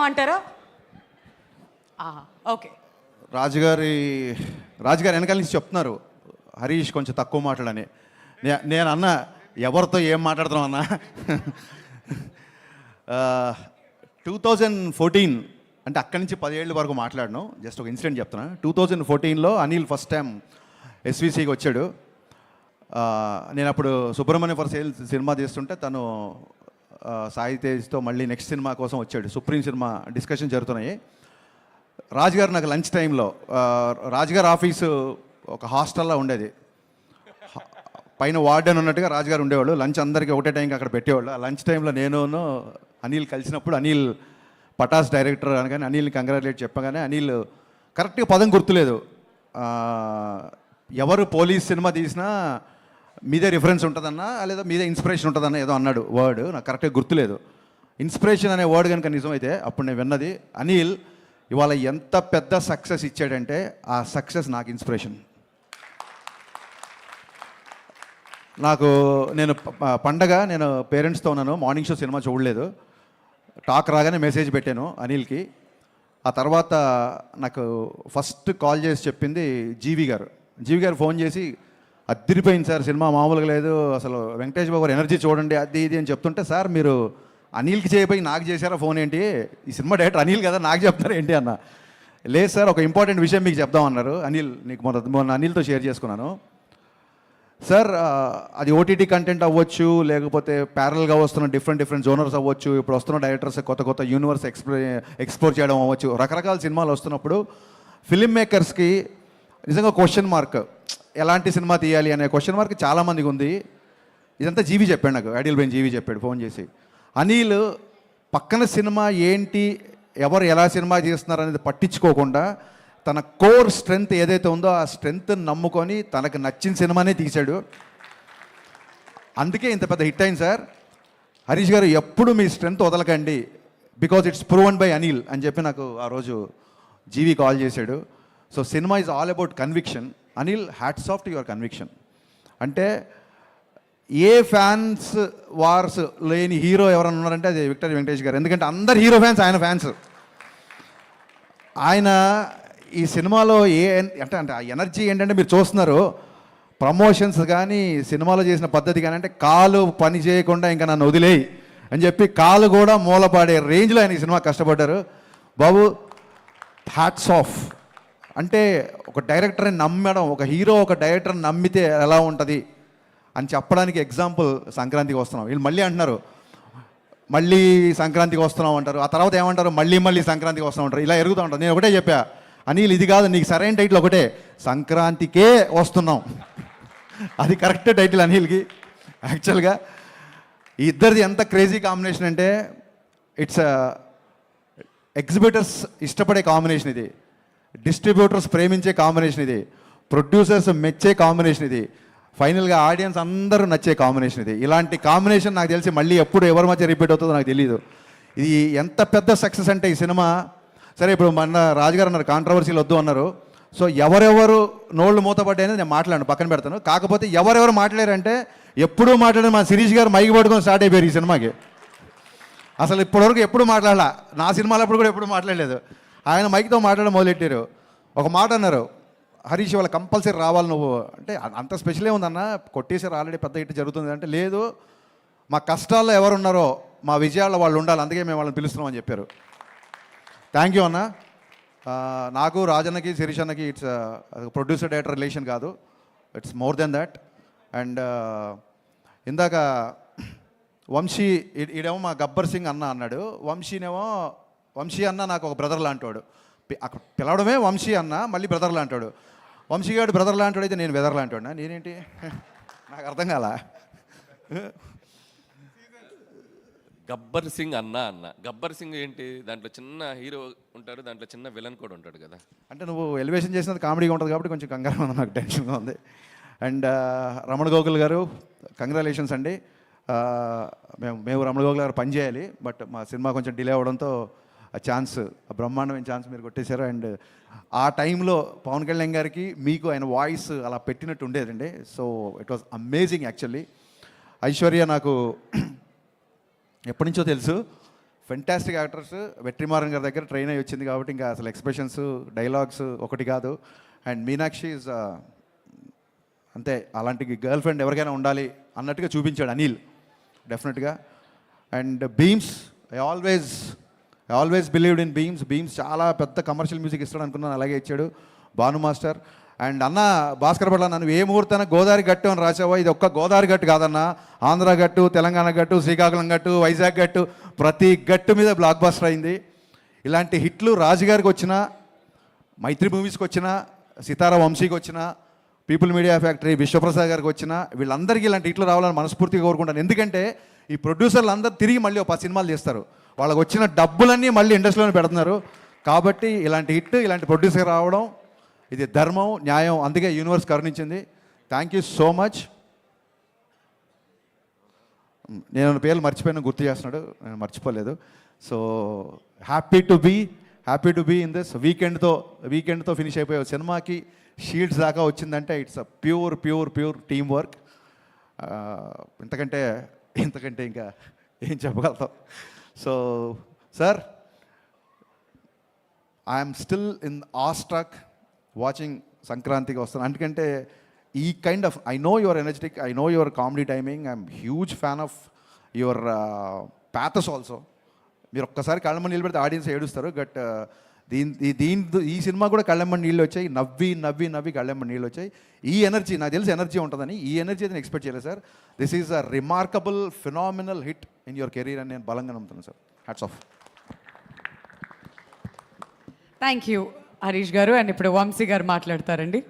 అంటారా? ఓకే. రాజుగారు వెనకాల నుంచి చెప్తున్నారు హరీష్ కొంచెం తక్కువ మాట్లాడని. నేను అన్న ఎవరితో ఏం మాట్లాడుతున్నాం అన్న. 2014 అంటే అక్కడి నుంచి 10 ఏళ్ళ వరకు మాట్లాడను. జస్ట్ ఒక ఇన్సిడెంట్ చెప్తున్నా. 2014లో అనిల్ ఫస్ట్ టైం ఎస్విసికి వచ్చాడు. నేను అప్పుడు సుబ్రహ్మణ్య ఫర్ సేల్ సినిమా తీస్తుంటే తను సాయి తేజ్తో మళ్ళీ నెక్స్ట్ సినిమా కోసం వచ్చాడు. సుప్రీం సినిమా డిస్కషన్ జరుగుతున్నాయి. రాజుగారు నాకు లంచ్ టైంలో, రాజుగారు ఆఫీసు ఒక హాస్టల్లో ఉండేది, పైన వార్డెన్ ఉన్నట్టుగా రాజుగారు ఉండేవాళ్ళు. లంచ్ అందరికీ ఒకటే టైంకి అక్కడ పెట్టేవాళ్ళు. ఆ లంచ్ టైంలో నేను అనిల్ కలిసినప్పుడు అనిల్ పటాస్ డైరెక్టర్ అనగానే అనిల్ని కంగ్రాచులేట్ చెప్పగానే అనిల్ కరెక్ట్గా పదం గుర్తులేదు, ఎవరు పోలీస్ సినిమా తీసినా మీదే రిఫరెన్స్ ఉంటుందన్నా లేదా మీదే ఇన్స్పిరేషన్ ఉంటుందన్న ఏదో అన్నాడు వర్డ్, నాకు కరెక్ట్గా గుర్తులేదు. ఇన్స్పిరేషన్ అనే వర్డ్ కనుక నిజమైతే అప్పుడు నేను విన్నది. అనిల్ ఇవాళ ఎంత పెద్ద సక్సెస్ ఇచ్చాడంటే ఆ సక్సెస్ నాకు ఇన్స్పిరేషన్. నేను పండగ నేను పేరెంట్స్తో ఉన్నాను, మార్నింగ్ షో సినిమా చూడలేదు. టాక్ రాగానే మెసేజ్ పెట్టాను అనిల్కి. ఆ తర్వాత నాకు ఫస్ట్ కాల్ చేసి చెప్పింది జీవి గారు ఫోన్ చేసి, అద్దరిపోయింది సార్ సినిమా, మామూలుగా లేదు అసలు, వెంకటేష్ బాబు గారు ఎనర్జీ చూడండి అది ఇది అని చెప్తుంటే, సార్ మీరు అనిల్కి చేయబోయి నాకు చేశారా ఫోన్ ఏంటి, ఈ సినిమా డైరెక్టర్ అనిల్ కదా నాకు చెప్తారా ఏంటి అన్న. లేదు సార్ ఒక ఇంపార్టెంట్ విషయం మీకు చెప్దామన్నారు. అనిల్ నీకు మొన్న అనిల్తో షేర్ చేసుకున్నాను సార్, అది ఓటీటీ కంటెంట్ అవ్వచ్చు, లేకపోతే ప్యారల్గా వస్తున్న డిఫరెంట్ జోనర్స్ అవ్వచ్చు, ఇప్పుడు వస్తున్న డైరెక్టర్స్ కొత్త యూనివర్స్ ఎక్స్ప్లోర్ చేయడం అవ్వచ్చు, రకరకాల సినిమాలు వస్తున్నప్పుడు ఫిల్మ్ మేకర్స్కి నిజంగా క్వశ్చన్ మార్క్, ఎలాంటి సినిమా తీయాలి అనే క్వశ్చన్ మార్క్ చాలామందికి ఉంది. ఇదంతా జీవి చెప్పాడు నాకు, ఐడియల్ బ్రెయిన్ జీవి చెప్పాడు ఫోన్ చేసి. అనిల్ పక్కన సినిమా ఏంటి, ఎవరు ఎలా సినిమా చేస్తున్నారు అనేది పట్టించుకోకుండా తన కోర్ స్ట్రెంగ్త్ ఏదైతే ఉందో ఆ స్ట్రెంగ్త్ నమ్ముకొని తనకు నచ్చిన సినిమానే తీశాడు. అందుకే ఇంత పెద్ద హిట్ అయింది సార్. హరీష్ గారు ఎప్పుడు మీ స్ట్రెంగ్త్ వదలకండి, because it's proven by Anil అని చెప్పి నాకు ఆ రోజు జీవి కాల్ చేశాడు. So cinema is all about conviction. Anil, hats off to your conviction. అంటే ఏ ఫ్యాన్స్ వార్స్ లేని హీరో ఎవరన్నా ఉన్నారంటే అది విక్టరీ వెంకటేష్ గారు. ఎందుకంటే అందరు హీరో ఫ్యాన్స్ ఆయన ఫ్యాన్స్. ఆయన ఈ సినిమాలో అంటే ఆ ఎనర్జీ ఏంటంటే మీరు చూస్తున్నారు, ప్రమోషన్స్ కానీ సినిమాలో చేసిన పద్ధతి కానీ, అంటే కాలు పని చేయకుండా ఇంకా నన్ను వదిలేయి అని చెప్పి కాలు కూడా మూలపాడే రేంజ్లో ఆయన ఈ సినిమా కష్టపడ్డారు. బాబు హ్యాట్స్ ఆఫ్. అంటే ఒక డైరెక్టర్ని నమ్మడం, ఒక హీరో ఒక డైరెక్టర్ని నమ్మితే ఎలా ఉంటుంది అని చెప్పడానికి ఎగ్జాంపుల్ సంక్రాంతికి వస్తున్నాం. వీళ్ళు మళ్ళీ అంటున్నారు మళ్ళీ సంక్రాంతికి వస్తున్నాం అంటారు, ఆ తర్వాత ఏమంటారు మళ్ళీ సంక్రాంతికి వస్తున్నాం అంటారు, ఇలా ఎరుగుతూ ఉంటారు. నేను ఒకటే చెప్పా, అనిల్ ఇది కాదు, నీకు సరైన టైటిల్ ఒకటే, సంక్రాంతికే వస్తున్నాం. అది కరెక్ట్ టైటిల్ అనిల్కి. యాక్చువల్గా ఈ ఇద్దరిది ఎంత క్రేజీ కాంబినేషన్ అంటే, ఇట్స్ ఎగ్జిబిటర్స్ ఇష్టపడే కాంబినేషన్ ఇది, డిస్ట్రిబ్యూటర్స్ ప్రేమించే కాంబినేషన్ ఇది, ప్రొడ్యూసర్స్ మెచ్చే కాంబినేషన్ ఇది, ఫైనల్గా ఆడియన్స్ అందరూ నచ్చే కాంబినేషన్ ఇది. ఇలాంటి కాంబినేషన్ నాకు తెలిసి మళ్ళీ ఎప్పుడు ఎవరి మధ్య రిపీట్ అవుతుందో నాకు తెలియదు. ఇది ఎంత పెద్ద సక్సెస్ అంటే ఈ సినిమా. సరే ఇప్పుడు మన రాజుగారు అన్నారు కాంట్రవర్సీలు వద్దు అన్నారు. సో ఎవరెవరు నోళ్ళు మూతపడ్డాయి అనేది నేను మాట్లాడను, పక్కన పెడతాను. కాకపోతే ఎవరెవరు మాట్లాడారంటే, ఎప్పుడూ మాట్లాడారు మా శిరీష్ గారు మైకి పట్టుకొని స్టార్ట్ అయిపోయారు ఈ సినిమాకి. అసలు ఇప్పటివరకు ఎప్పుడు మాట్లాడాల, నా సినిమాలప్పుడు కూడా ఎప్పుడు మాట్లాడలేదు. ఆయన మైక్తో మాట్లాడడం మొదలెట్టారు. ఒక మాట అన్నారు, హరీష్ వాళ్ళ కంపల్సరీ రావాలి నువ్వు అంటే, అంత స్పెషల్ ఏముందన్న, కొట్టేసారు ఆల్రెడీ పెద్ద హిట్ జరుగుతుంది అంటే, లేదు మా కష్టాల్లో ఎవరు ఉన్నారో మా విజయాల్లో వాళ్ళు ఉండాలి, అందుకే మేము వాళ్ళని పిలుస్తున్నాం అని చెప్పారు. థ్యాంక్ యూ అన్న. నాకు రాజన్నకి శిరీష్ అన్నకి ఇట్స్ ప్రొడ్యూసర్ డైరెక్టర్ రిలేషన్ కాదు, it's more than that. And ఇందాక వంశీ ఈడేమో మా గబ్బర్ సింగ్ అన్న అన్నాడు, వంశీ అన్న నాకు ఒక బ్రదర్ లాంటివాడు. అక్కడ పిలవడమే వంశీ అన్న, మళ్ళీ బ్రదర్ లాంటాడు. వంశీ గారు బ్రదర్ లాంటాడు, అయితే నేను వెదర్ లాంటాడు. నేనేంటి నాకు అర్థం కాల. గబ్బర్ సింగ్ అన్న గబ్బర్ సింగ్ ఏంటి, దాంట్లో చిన్న హీరో ఉంటాడు, దాంట్లో చిన్న విలన్ కూడా ఉంటాడు కదా. అంటే నువ్వు ఎలివేషన్ చేసినది కామెడీగా ఉంటుంది కాబట్టి కొంచెం కంగారుగా ఉంది, నాకు టెన్షన్గా ఉంది. అండ్ రమణ గోకుల్ గారు కంగ్రాచులేషన్స్ అండి. మేము రమణ గోకుల్ గారు పని చేయాలి, బట్ మా సినిమా కొంచెం డిలే అవ్వడంతో ఆ ఛాన్స్, ఆ బ్రహ్మాండమైన ఛాన్స్ మీరు కొట్టేశారు. అండ్ ఆ టైంలో పవన్ కళ్యాణ్ గారికి మీకు ఆయన వాయిస్ అలా పెట్టినట్టు ఉండేదండి. So it was amazing actually. Aishwarya నాకు ఎప్పటి నుంచో తెలుసు, ఫెంటాస్టిక్ యాక్టర్స్. వెట్రిమారన్ గారి దగ్గర ట్రైన్ అయ్యి వచ్చింది కాబట్టి ఇంకా అసలు ఎక్స్ప్రెషన్స్ డైలాగ్స్ ఒకటి కాదు. అండ్ మీనాక్షి ఈజ్ అంతే, అలాంటి గర్ల్ ఫ్రెండ్ ఎవరికైనా ఉండాలి అన్నట్టుగా చూపించాడు అనిల్ డెఫినెట్గా. And Bheems, I always believed in Bheems చాలా పెద్ద కమర్షియల్ మ్యూజిక్ ఇస్తాడు అనుకున్నాను, అలాగే ఇచ్చాడు భాను మాస్టర్. అండ్ అన్న భాస్కర్ పట్ల నన్ను ఏ ముహూర్తాన గోదావరి గట్టు అని రాసావో, ఇది ఒక్క గోదావరి గట్టు కాదన్న, ఆంధ్ర గట్టు, తెలంగాణ గట్టు, శ్రీకాకుళం గట్టు, వైజాగ్ గట్టు, ప్రతి గట్టు మీద బ్లాక్ బస్టర్ అయింది. ఇలాంటి హిట్లు రాజుగారికి వచ్చిన, మైత్రి మూవీస్కి వచ్చిన, సితారా వంశీకి వచ్చిన, పీపుల్ మీడియా ఫ్యాక్టరీ విశ్వప్రసాద్ గారికి వచ్చిన, వీళ్ళందరికీ ఇలాంటి హిట్లు రావాలని మనస్ఫూర్తిగా కోరుకుంటాను. ఎందుకంటే ఈ ప్రొడ్యూసర్లు అందరూ తిరిగి మళ్ళీ ఒక 10 సినిమాలు చేస్తారు, వాళ్ళకి వచ్చిన డబ్బులన్నీ మళ్ళీ ఇండస్ట్రీలోనే పెడుతున్నారు. కాబట్టి ఇలాంటి హిట్, ఇలాంటి ప్రొడ్యూసర్ రావడం ఇది ధర్మం, న్యాయం, అందుకే యూనివర్స్ కరుణించింది. Thank you so much. నేను పేర్లు మర్చిపోయినా గుర్తు చేస్తున్నాడు, నేను మర్చిపోలేదు. So happy to be in this. వీకెండ్తో ఫినిష్ అయిపోయే సినిమాకి షీల్డ్స్ దాకా వచ్చిందంటే it's a pure team work. ఇంతకంటే ఇంకా ఏం చెప్పగలుగుతాం. So sir, I'm still in awestruck watching సంక్రాంతికి వస్తాను. ఎందుకంటే ఈ kind of, I know your energetic, I know your comedy timing, I'm huge fan of your pathos also. మీరు ఒక్కసారి కళ్ళమ్మని నీళ్ళు పెడితే ఆడియన్స్ ఏడుస్తారు. బట్ ఈ సినిమా కూడా కళ్ళమ్మని నీళ్ళు వచ్చాయి, నవ్వి కళ్ళమ్మని నీళ్ళు వచ్చాయి. ఈ ఎనర్జీ నాకు తెలిసి ఎనర్జీ ఉంటుందని, ఈ ఎనర్జీ అయితే నేను ఎక్స్పెక్ట్ చేయలేదు sir. This is a remarkable phenomenal hit in your career అని నేను బలంగా నమ్ముతున్నాను sir. Hats off. Thank you Harish గారు. అండ్ ఇప్పుడు వంశీ గారు మాట్లాడతారండి.